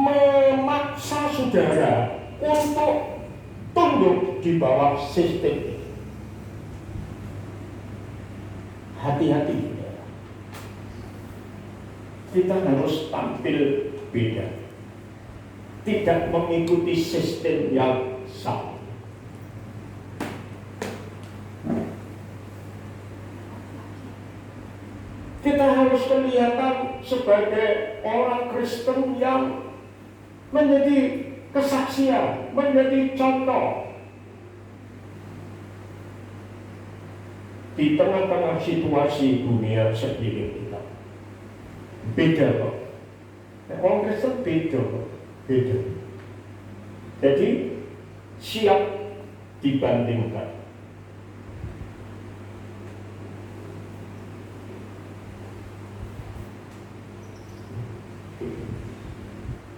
memaksa saudara untuk tunduk di bawah sistem. Hati-hati, kita harus tampil beda, tidak mengikuti sistem yang sama. Kita harus kelihatan sebagai orang Kristen yang menjadi kesaksian, menjadi contoh di tengah-tengah situasi dunia sekeliling kita. Beda kok. Orang Kristen beda kok. Beda. Jadi siap dibandingkan.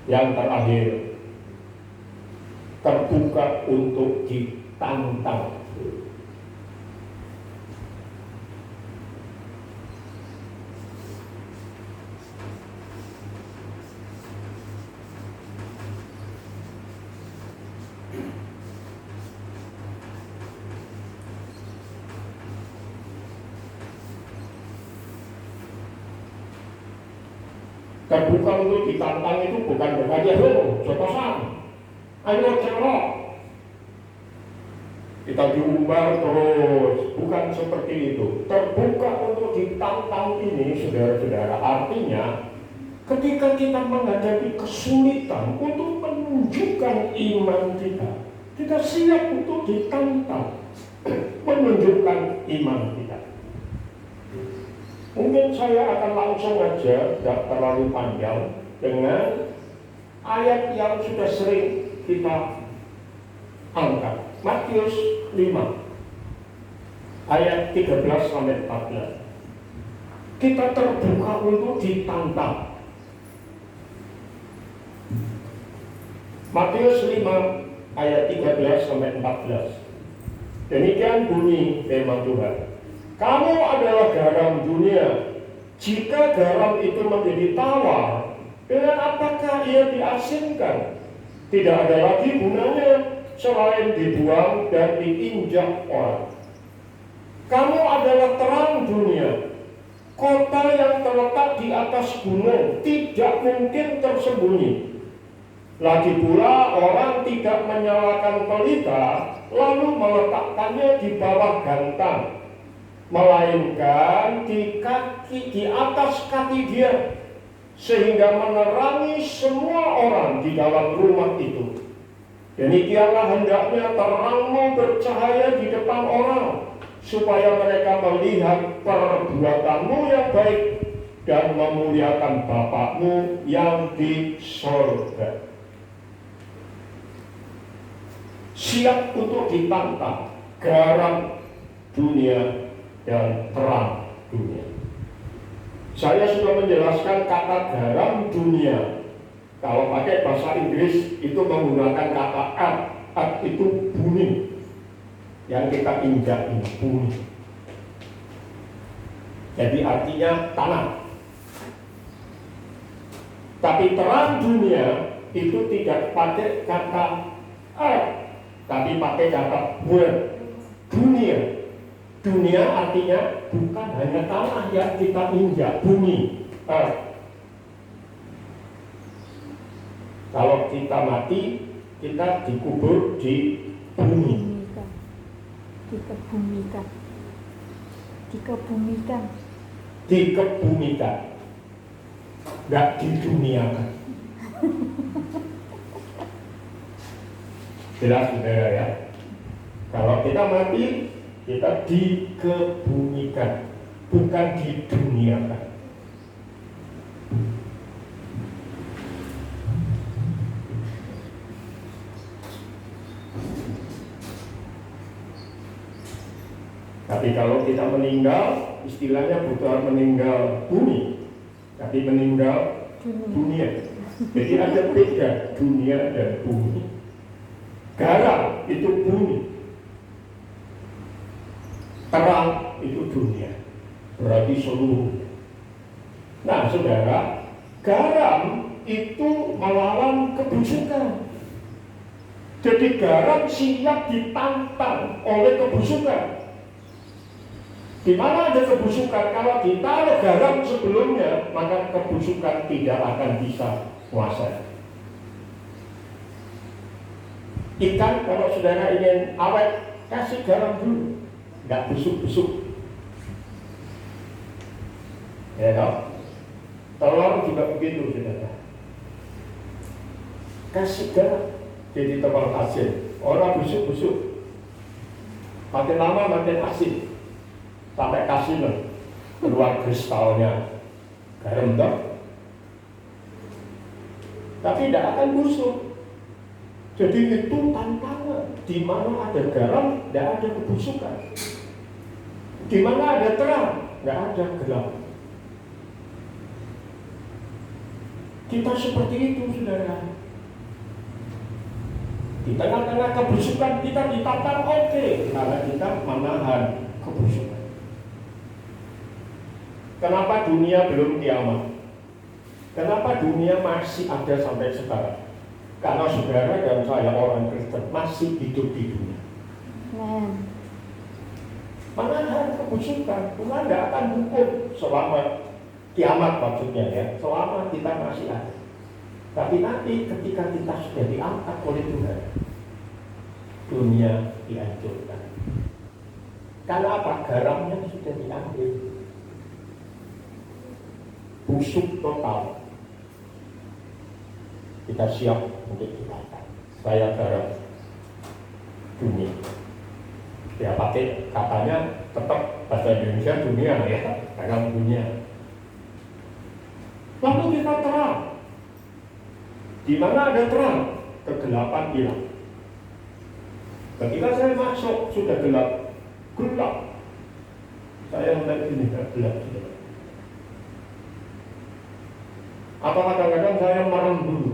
Yang terakhir, terbuka untuk ditantang. Terbuka untuk ditantang itu bukan berarti jotosan, ayo celok, kita diumbar terus, bukan seperti itu. Terbuka untuk ditantang ini, saudara-saudara, artinya ketika kita menghadapi kesulitan untuk menunjukkan iman kita, kita siap untuk ditantang menunjukkan iman kita. Mungkin saya akan langsung aja, tidak terlalu panjang, dengan ayat yang sudah sering kita angkat. Matius 5 ayat 13-14. Kita terbuka untuk ditantang. Matius 5 ayat 13-14. Demikian bunyi firman Tuhan. Kamu adalah garam dunia. Jika garam itu menjadi tawar, dengan apakah ia diasinkan? Tidak ada lagi gunanya selain dibuang dan diinjak orang. Kamu adalah terang dunia. Kota yang terletak di atas gunung tidak mungkin tersembunyi. Lagi pula orang tidak menyalakan pelita lalu meletakkannya di bawah gantang, melainkan di atas kaki dia, sehingga menerangi semua orang di dalam rumah itu. Demikianlah hendaknya terangmu bercahaya di depan orang, supaya mereka melihat perbuatanmu yang baik dan memuliakan Bapakmu yang di sorga. Siap untuk ditantang, garam dunia dan terang dunia. Saya sudah menjelaskan kata garam dunia. Kalau pakai bahasa Inggris itu menggunakan kata earth. Earth itu bumi yang kita injak ini, bumi. Jadi artinya tanah. Tapi terang dunia itu tidak pakai kata earth, tapi pakai kata world, dunia. Dunia artinya bukan hanya tanah yang kita injak, bumi. Kalau kita mati, kita dikubur di bumi. Dikebumikan. Nggak diduniakan. Jelas saudara ya. Kalau kita mati, kita dikebumikan, bukan diduniakan. Tapi kalau kita meninggal, istilahnya bukan meninggal bumi, tapi meninggal dunia. Jadi ada beda dunia dan bumi. Garam itu bumi, terang itu dunia, berarti seluruh. Nah saudara, garam itu melawan kebusukan. Jadi garam siap ditantang oleh kebusukan. Di mana ada kebusukan, kalau ditaruh garam sebelumnya, maka kebusukan tidak akan bisa menguasai. Ikan kalau saudara ingin awet, kasih garam dulu, nggak busuk-busuk. Ya toh? Telur juga begitu, saudara. Kasih garam, jadi telur asin. Orang busuk-busuk, makin lama makin asin. Sampai kasih keluar kristalnya garam toh. Tapi tidak akan busuk. Jadi itu tantangan. Di mana ada garam, tidak ada kebusukan. Di mana ada terang, tidak ada gelap. Kita seperti itu, saudara. Di tengah-tengah kebusukan kita ditantang, oke, karena kita menahan kebusukan. Kenapa dunia belum kiamat? Kenapa dunia masih ada sampai sekarang? Karena saudara dan saya orang Kristen masih hidup di dunia. Menahan kebusukan, Tuhan tidak akan hukum selama kiamat maksudnya ya, selama kita masih ada. Tapi nanti ketika kita sudah diangkat oleh Tuhan, dunia dihancurkan. Karena apa? Garamnya sudah diambil. Busuk total. Kita siap untuk dimakan. Saya garam dunia. Ya pakai katanya tetap bahasa Indonesia dunia ya, garam dunia. Lalu kita terang. Di mana ada terang, kegelapan hilang. Ketika saya masuk sudah gelap. Saya melihat ini gelap. Apa kadang-kadang saya merem dulu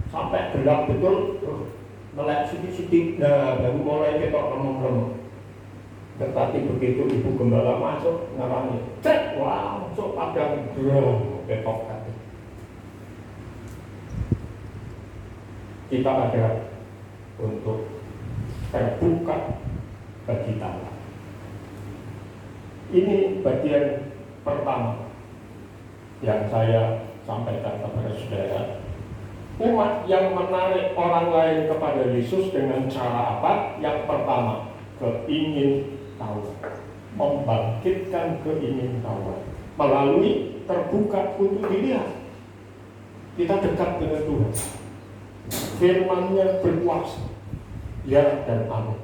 sampai gelap betul, melek sedikit-sedikit, baru mulai ketok remeng-remeng. Tetapi begitu ibu gembala masuk, ngarani, cek, wah, masuk padang gerong, ketok hati. Kita ada untuk terbuka bagi Tuhan. Ini bagian pertama yang saya sampaikan kepada saudara. Umat yang menarik orang lain kepada Yesus dengan cara apa? Yang pertama, keingintahuan, membangkitkan keingintahuan melalui terbuka untuk dilihat. Kita dekat dengan Tuhan. Firman-Nya berkuasa, ya dan amin.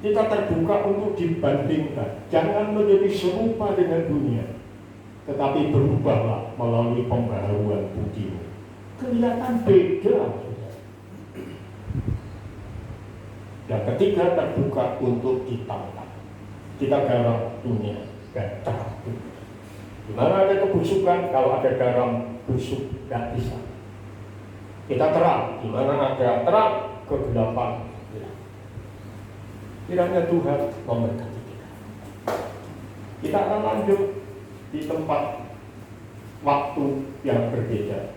Kita terbuka untuk dibandingkan. Jangan menjadi serupa dengan dunia, tetapi berubahlah melalui pembaharuan budimu. Kelihatan beda. Yang ketiga, terbuka untuk ditantang. Kita garam dunia dan terang. Di mana ada kebusukan, kalau ada garam busuk tidak bisa. Kita terang, di mana ada terang, kegelapan. Kiranya Tuhan memberkati kita. Kita akan lanjut di tempat waktu yang berbeda,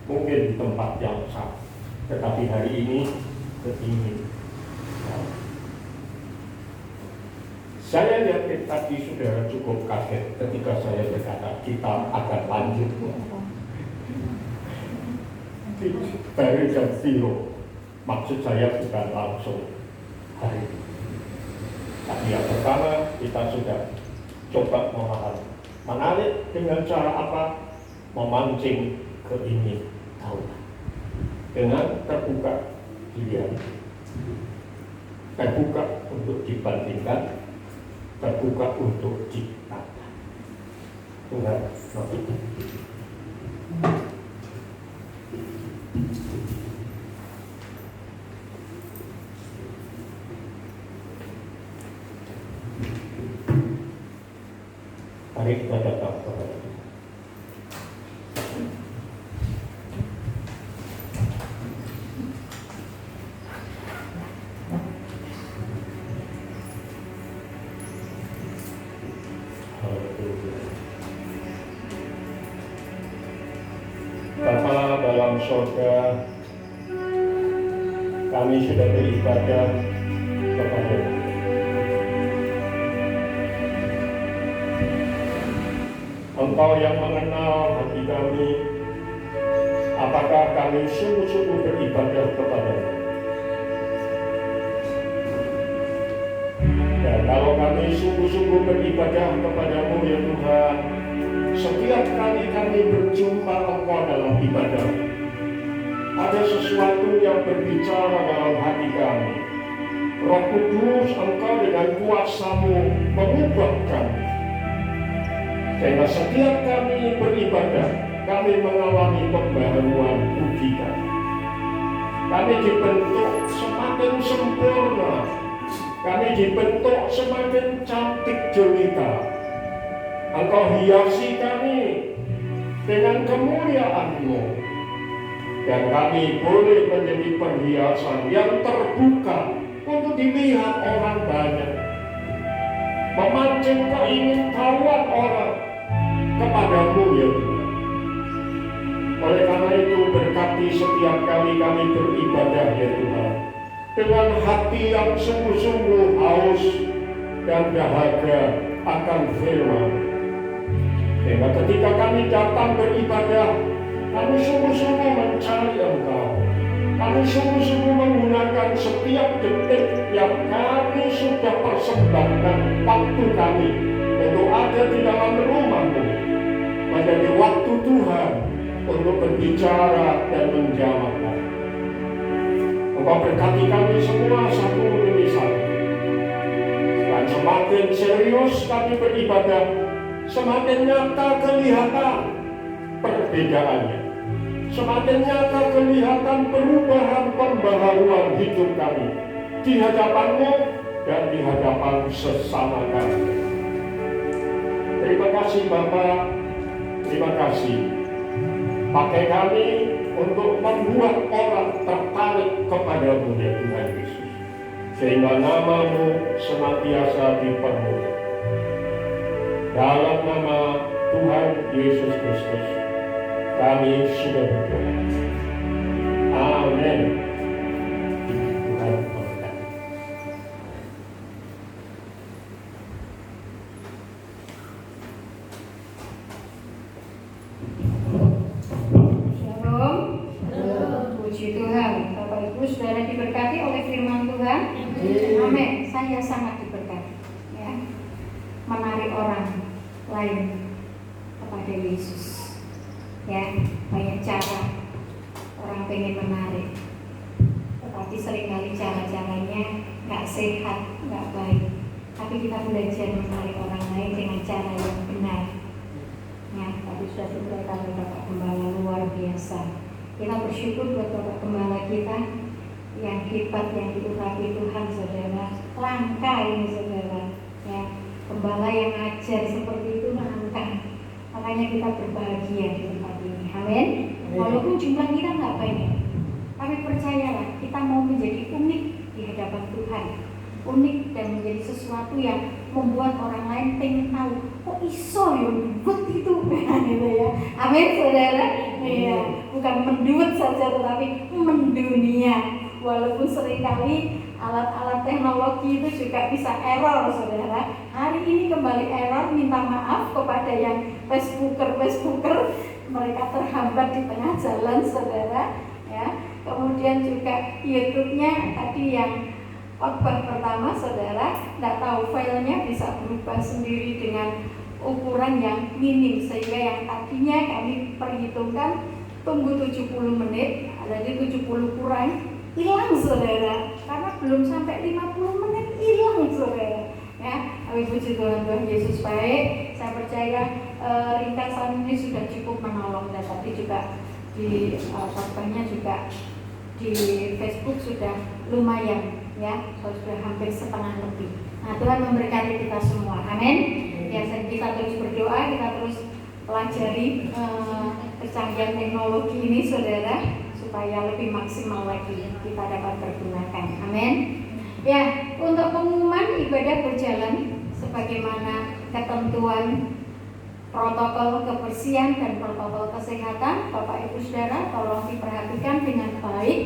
mungkin di tempat yang sama, tetapi hari ini keingin. Saya yakin tadi saudara cukup kaget ketika saya berkata kita akan lanjut. Dari jam 0, maksud saya bukan langsung hari ini. Tapi yang pertama kita sudah coba memahami, menarik dengan cara apa? Memancing keingintahuan dengan terbuka dilihat, terbuka untuk dibandingkan, terbuka untuk ditantang. Tuhan memberkati. Mari kita datang kepada Tuhan. dalam surga, kami sudah beribadah kepada-Mu. Engkau yang mengenal hati kami, apakah kami sungguh-sungguh beribadah kepada-Mu? Dan kalau kami sungguh-sungguh beribadah kepada-Mu ya Tuhan, setiap kali kami berjumpa Engkau dalam ibadah, ada sesuatu yang berbicara dalam hati kami. Roh Kudus, Engkau dengan kuasa-Mu mengubah kami. Sehingga setiap kami beribadah, kami mengalami pembaharuan budi kami. Kami dibentuk semakin sempurna. Kami dibentuk semakin cantik jelita. Engkau hiasi kami dengan kemuliaan-Mu. Dan kami boleh menjadi perhiasan yang terbuka untuk dilihat orang banyak. Memancing keingintahuan orang kepada-Mu ya Tuhan. Oleh karena itu berkati setiap kali kami beribadah ya Tuhan, dengan hati yang sungguh-sungguh haus dan dahaga akan firman. Sehingga ketika kami datang beribadah, kami sungguh-sungguh mencari Engkau. Kami sungguh-sungguh menggunakan setiap detik yang kami sudah persembahkan waktu kami untuk ada di dalam rumah-Mu, menjadi waktu Tuhan untuk berbicara dan menjawab kami. Engkau berkati kami semua satu demi satu. Dan semakin serius kami beribadah, semakin nyata kelihatan perbedaannya. Semakin nyata kelihatan perubahan pembaharuan hidup kami di hadapan-Mu dan di hadapan sesama kami. Terima kasih Bapa, terima kasih. Pakai kami untuk membuat orang tertarik kepada-Mu ya Tuhan Yesus, sehingga nama-Mu senantiasa dipermuliakan. Dalam nama Tuhan Yesus Kristus kami sudah berdoa. Amin. Tuhan memberkati. Shalom. Puji Tuhan. Bapak Ibu saudara diberkati oleh firman Tuhan. Amin. Saya sangat diberkati. Ya. Menarik orang lain kepada Yesus. Ya, banyak cara orang pengen menarik, tetapi seringkali cara-caranya nggak sehat, nggak baik. Tapi kita belajar menarik orang lain dengan cara yang benar. Ya, tadi sudah diberitakan oleh Bapak Gembala luar biasa. Kita bersyukur buat Bapak Gembala kita yang hebat, yang diurapi Tuhan, saudara. Langka ini saudara. Ya, gembala yang ajar seperti itu langka. Makanya kita berbahagia di tempat ini. Amin. Walaupun jumlah kita nggak banyak, tapi percayalah kita mau menjadi unik di hadapan Tuhan. Unik dan menjadi sesuatu yang membuat orang lain pengen tahu, kok iso ya menduet itu, gitu ya. Amin saudara. Ya, bukan menduet saja tetapi mendunia. Walaupun seringkali alat-alat teknologi itu juga bisa error saudara. Hari ini kembali error, minta maaf kepada yang Facebooker, mereka terhambat di tengah jalan saudara. Ya, kemudian juga YouTube-nya tadi yang khotbah pertama saudara, tidak tahu filenya bisa berubah sendiri dengan ukuran yang minim, sehingga yang tadinya kami perhitungkan tunggu 70 menit, jadi 70 kurang hilang saudara, karena belum sampai 50 menit hilang saudara. Ya, tapi puji Tuhan Yesus baik. Saya percaya ringkasan ini sudah cukup menolong, dan tadi juga di khotbahnya juga di Facebook sudah lumayan ya, sudah hampir setengah lebih. Nah, Tuhan memberkati kita semua. Amin. Ya, kita terus berdoa, kita terus pelajari kecanggihan teknologi ini saudara, supaya lebih maksimal lagi kita dapat pergunakan. Amin. Ya, untuk pengumuman ibadah berjalan sebagaimana ketentuan Protokol kebersihan dan protokol kesehatan, Bapak Ibu Saudara, tolong diperhatikan dengan baik.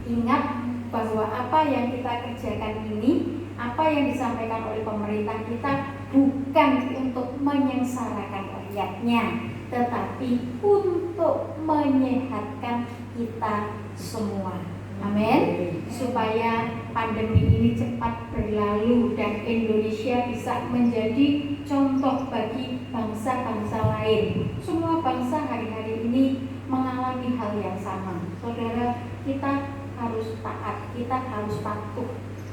Ingat bahwa apa yang kita kerjakan ini, apa yang disampaikan oleh pemerintah kita bukan untuk menyengsarakan rakyatnya, tetapi untuk menyehatkan kita semua. Amin. Supaya pandemi ini cepat berlalu dan Indonesia bisa menjadi contoh bagi bangsa-bangsa lain. Semua bangsa hari-hari ini mengalami hal yang sama. Saudara, kita harus taat, kita harus patuh.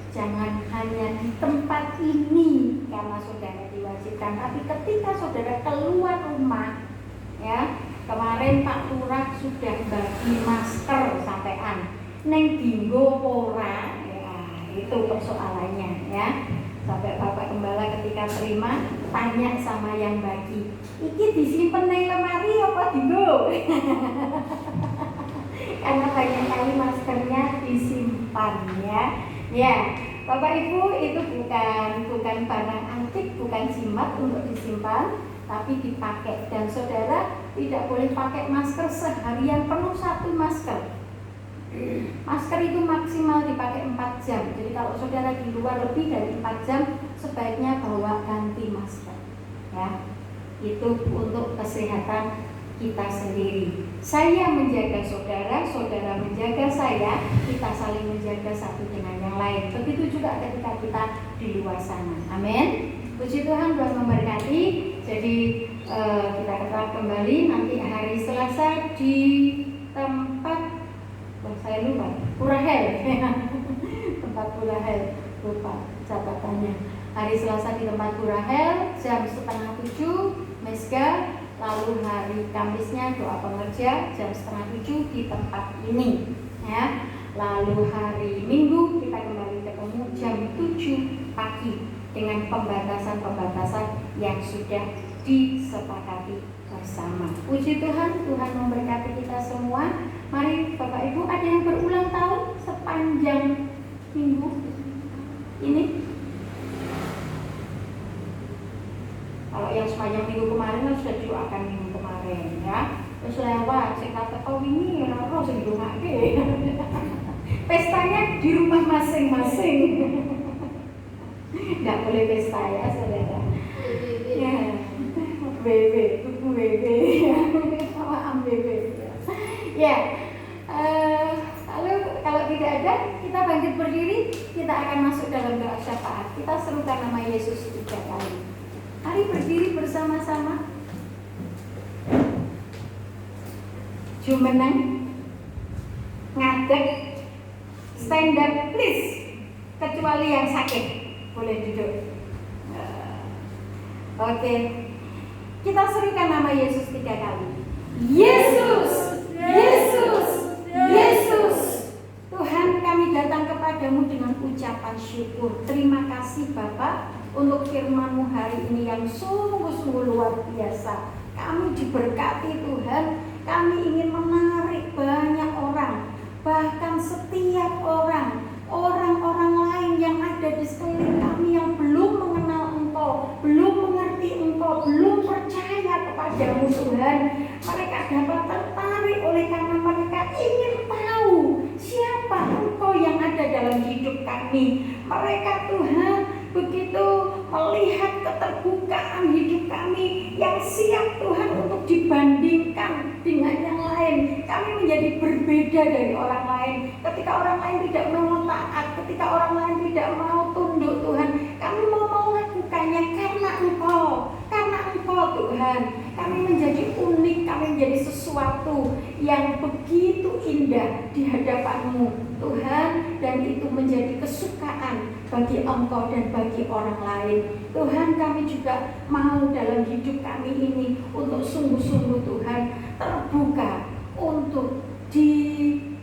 Jangan hanya di tempat ini karena saudara diwajibkan, tapi ketika saudara keluar rumah, ya, kemarin Pak Lurah sudah bagi masker sampean. Neng dinggo ora, ya, itu persoalannya, ya. Sampai Bapak Gembala ketika terima tanya sama yang bagi, iki disimpen neng lemari apa dinggo? Karena banyak kali maskernya disimpan, ya. Ya, Bapak Ibu, itu bukan barang antik, bukan jimat untuk disimpan, tapi dipakai. Dan saudara tidak boleh pakai masker seharian penuh satu masker. Masker itu maksimal dipakai 4 jam. Jadi kalau saudara di luar lebih dari 4 jam, sebaiknya bawa ganti masker, ya. Itu untuk kesehatan kita sendiri. Saya menjaga saudara, saudara menjaga saya, kita saling menjaga satu dengan yang lain. Begitu juga ketika kita di luar sana. Amin. Puji Tuhan, Tuhan memberkati. Jadi kita tetap kembali nanti hari Selasa di tempat, saya lupa, Purahel. Tempat Purahel, lupa catatannya. Hari Selasa di tempat Purahel jam 6:30 Mesga. Lalu hari Kamisnya doa pengerja jam 6:30 di tempat ini, ya. Lalu hari Minggu kita kembali ketemu jam 7 pagi dengan pembatasan-pembatasan yang sudah disepakati bersama. Puji Tuhan, Tuhan memberkati kita semua. Mari Bapak Ibu, ada yang berulang tahun sepanjang minggu ini? Kalau yang sepanjang minggu kemarin kan sudah doakan minggu kemarin, ya. Terus lewat, saya kata kau ini roh sing dongake. Pestanya di rumah masing-masing. Nggak boleh pesta, ya saudara. Ya, BB, buku BB, sama am BB. Ya, lalu kalau tidak ada, kita bangkit berdiri, kita akan masuk dalam doa syafaat. Kita serukan nama Yesus 3 kali. Mari berdiri bersama-sama. Jumeneng, ngadeg, stand up please. Kecuali yang sakit, boleh duduk. Oke. Kita serukan nama Yesus 3 kali. Yesus, Yesus, Yesus. Tuhan, kami datang kepadamu dengan ucapan syukur. Terima kasih Bapak untuk firman-Mu hari ini yang sungguh-sungguh luar biasa. Kami diberkati Tuhan. Kami ingin menarik banyak orang, bahkan setiap orang, orang-orang lain yang ada di sekeliling kami yang belum mengenal Engkau, belum mengerti Engkau, belum percaya kepadamu Tuhan. Mereka dapat tertarik oleh karena mereka ingin tahu siapa Engkau yang ada dalam hidup kami. Mereka Tuhan begitu melihat keterbukaan hidup kami yang siap Tuhan untuk dibandingkan dengan yang lain. Kami menjadi berbeda dari orang lain. Ketika orang lain tidak mau taat, ketika orang lain tidak mau tunduk Tuhan, kami mau melakukannya karena Engkau Tuhan. Kami menjadi unik, kami menjadi sesuatu yang begitu indah di hadapan-Mu Tuhan, dan itu menjadi kesukaan bagi Engkau dan bagi orang lain. Tuhan, kami juga mau dalam hidup kami ini untuk sungguh-sungguh Tuhan terbuka untuk ditantang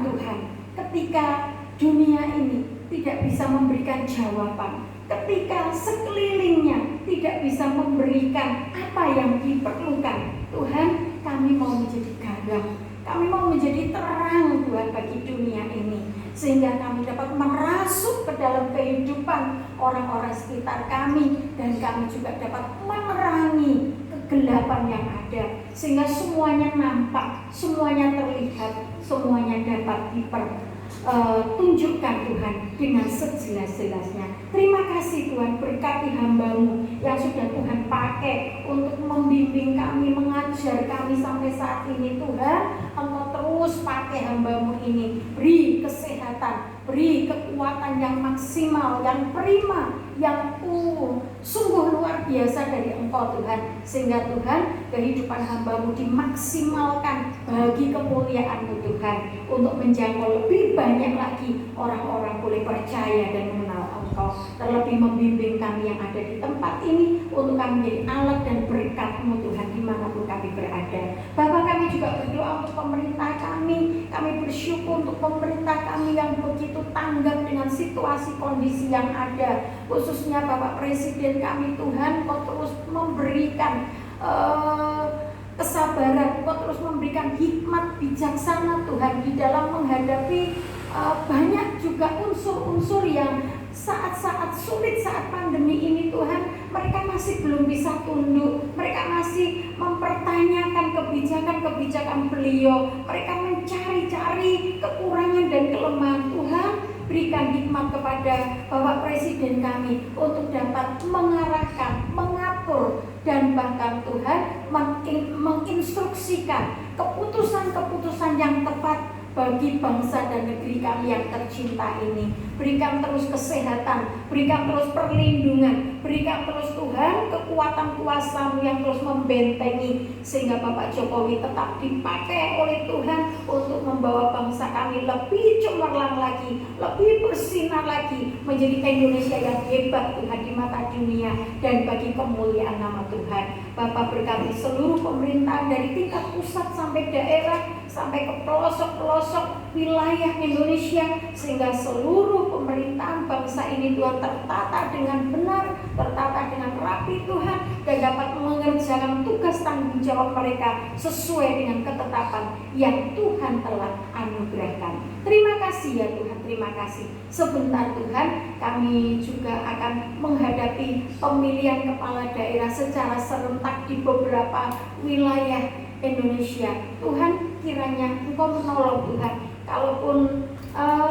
Tuhan. Ketika dunia ini tidak bisa memberikan jawaban, ketika sekelilingnya tidak bisa memberikan apa yang diperlukan, Tuhan, kami mau menjadi garam, kami mau menjadi terang Tuhan bagi dunia ini. sehingga kami dapat merasuk ke dalam kehidupan orang-orang sekitar kami, dan kami juga dapat menerangi kegelapan yang ada, sehingga semuanya nampak, semuanya terlihat, semuanya dapat tunjukkan Tuhan dengan sejelas-jelasnya. Terima kasih Tuhan, berkati hamba-Mu yang sudah Tuhan pakai untuk membimbing kami, mengajar kami sampai saat ini. Tuhan, Engkau terus pakai hamba-Mu ini, beri kesehatan, beri kekuatan yang maksimal, yang prima, yang sungguh luar biasa dari Engkau Tuhan, sehingga Tuhan, kehidupan hamba-Mu dimaksimalkan bagi kemuliaan-Mu Tuhan, untuk menjangkau lebih banyak lagi orang-orang boleh percaya dan mengenal Engkau. Terlebih membimbing kami yang ada di tempat ini, untuk kami menjadi alat dan berkat-Mu Tuhan dimanapun kami berada. Bapak, kami juga berdoa untuk pemerintah kami bersyukur untuk pemerintah kami yang begitu tanggap dengan situasi kondisi yang ada, khususnya Bapak Presiden kami Tuhan. Kau terus memberikan kesabaran, Kau terus memberikan hikmat bijaksana Tuhan di dalam menghadapi banyak juga unsur-unsur yang saat-saat sulit, saat pandemi ini Tuhan, mereka masih belum bisa tunduk, mereka masih mempertanyakan kebijakan-kebijakan beliau, mereka mencari-cari kekurangan dan kelemahan. Tuhan, berikan hikmat kepada Bapak Presiden kami untuk dapat mengarahkan, mengatur, dan bahkan Tuhan menginstruksikan keputusan-keputusan yang tepat bagi bangsa dan negeri kami yang tercinta ini. Berikan terus kesehatan, berikan terus perlindungan, berikan terus Tuhan kekuatan kuasa-Mu yang terus membentengi, sehingga Bapak Jokowi tetap dipakai oleh Tuhan untuk membawa bangsa kami lebih cemerlang lagi, lebih bersinar lagi, menjadi Indonesia yang hebat Tuhan di mata dunia dan bagi kemuliaan nama Tuhan. Bapak berkati seluruh pemerintahan dari tingkat pusat sampai daerah, sampai ke pelosok-pelosok wilayah Indonesia, sehingga seluruh pemerintahan bangsa ini Tuhan tertata dengan benar, tertata dengan rapi Tuhan, dan dapat mengerjakan tugas tanggung jawab mereka sesuai dengan ketetapan yang Tuhan telah anugerahkan. Terima kasih ya Tuhan, terima kasih. Sebentar Tuhan, kami juga akan menghadapi pemilihan kepala daerah secara serentak di beberapa wilayah Indonesia. Tuhan, kiranya Engkau menolong Tuhan, kalaupun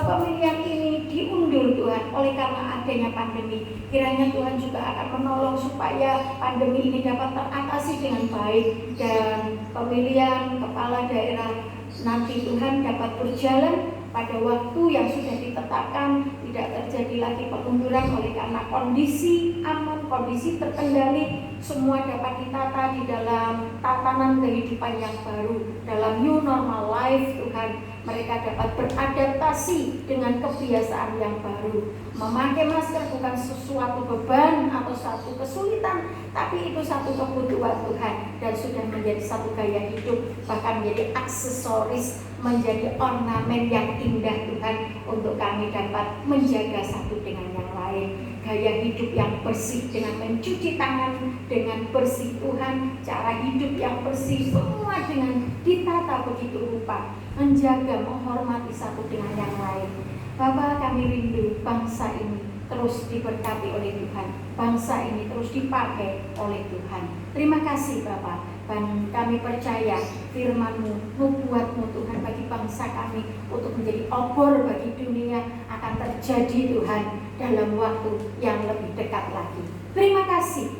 pemilihan ini diundur Tuhan oleh karena adanya pandemi, kiranya Tuhan juga akan menolong supaya pandemi ini dapat teratasi dengan baik, dan pemilihan kepala daerah nanti Tuhan dapat berjalan pada waktu yang sudah ditetapkan, tidak terjadi lagi pengunduran oleh karena kondisi aman, kondisi terkendali, semua dapat ditata di dalam tatanan kehidupan yang baru, dalam new normal life Tuhan. Mereka dapat beradaptasi dengan kebiasaan yang baru. Memakai masker bukan sesuatu beban atau satu kesulitan, tapi itu satu kebutuhan Tuhan, dan sudah menjadi satu gaya hidup, bahkan menjadi aksesoris, menjadi ornamen yang indah Tuhan, untuk kami dapat menjaga satu dengan yang lain. Gaya hidup yang bersih dengan mencuci tangan dengan bersih Tuhan, cara hidup yang bersih, semua dengan ditata begitu rupa, menjaga, menghormati satu dengan yang lain. Bapa, kami rindu bangsa ini terus diberkati oleh Tuhan, bangsa ini terus dipakai oleh Tuhan. Terima kasih Bapa, dan kami percaya firman-Mu, nubuat-Mu Tuhan bagi bangsa kami untuk menjadi obor bagi dunia akan terjadi Tuhan dalam waktu yang lebih dekat lagi. Terima kasih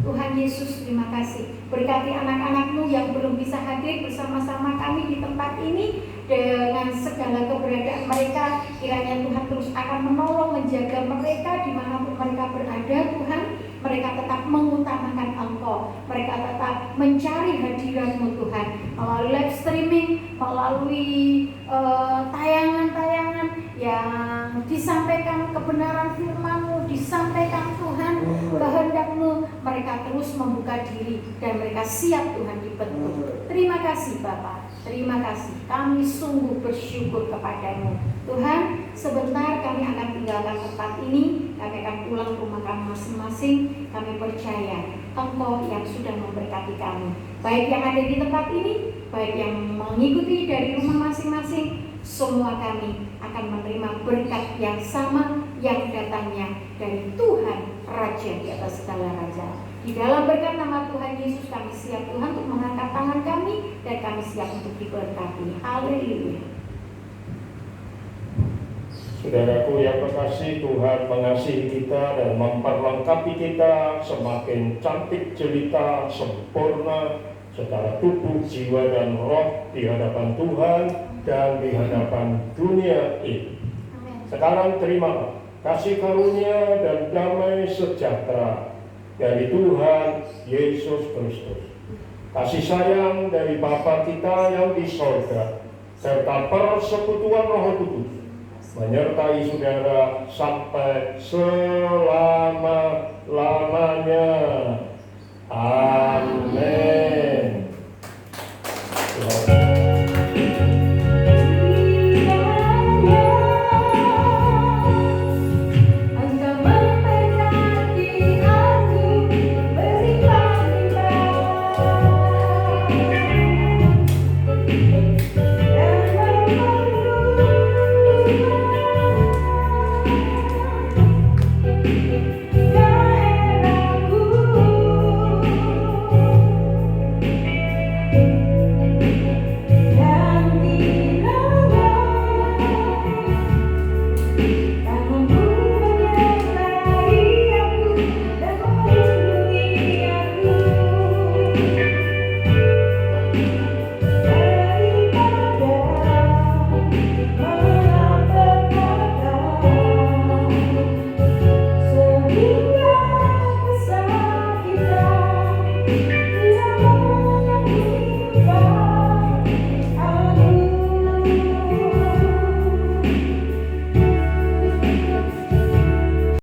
Tuhan Yesus, terima kasih. Berkati anak-anak-Mu yang belum bisa hadir bersama-sama kami di tempat ini, dengan segala keberadaan mereka, kiranya Tuhan terus akan menolong, menjaga mereka dimanapun mereka berada Tuhan. Mereka tetap mengutamakan Engkau, mereka tetap mencari hadirat-Mu Tuhan, melalui live streaming, melalui tayangan-tayangan yang disampaikan kebenaran firman-Mu, disampaikan Tuhan kehendak-Mu. Mereka terus membuka diri dan mereka siap Tuhan dibentuk. Terima kasih Bapa, terima kasih. Kami sungguh bersyukur kepada-Mu Tuhan. Sebentar kami akan tinggalkan tempat ini, kami akan pulang ke rumah kami masing-masing. Kami percaya Engkau yang sudah memberkati kami, baik yang ada di tempat ini, baik yang mengikuti dari rumah masing-masing. semua kami akan menerima berkat yang sama yang datangnya dari Tuhan Raja di atas segala raja. Di dalam berkat nama Tuhan Yesus kami siap Tuhan untuk mengangkat tangan kami dan kami siap untuk diberkati. Haleluya. Saudaraku yang terkasih, Tuhan mengasihi kita dan memperlengkapi kita semakin cantik jelita, sempurna secara tubuh, jiwa, dan roh di hadapan Tuhan dan di hadapan dunia ini. Sekarang terima kasih karunia dan damai sejahtera dari Tuhan Yesus Kristus, kasih sayang dari Bapa kita yang di sorga, serta persekutuan Roh Kudus menyertai saudara sampai selama-lamanya. Amin.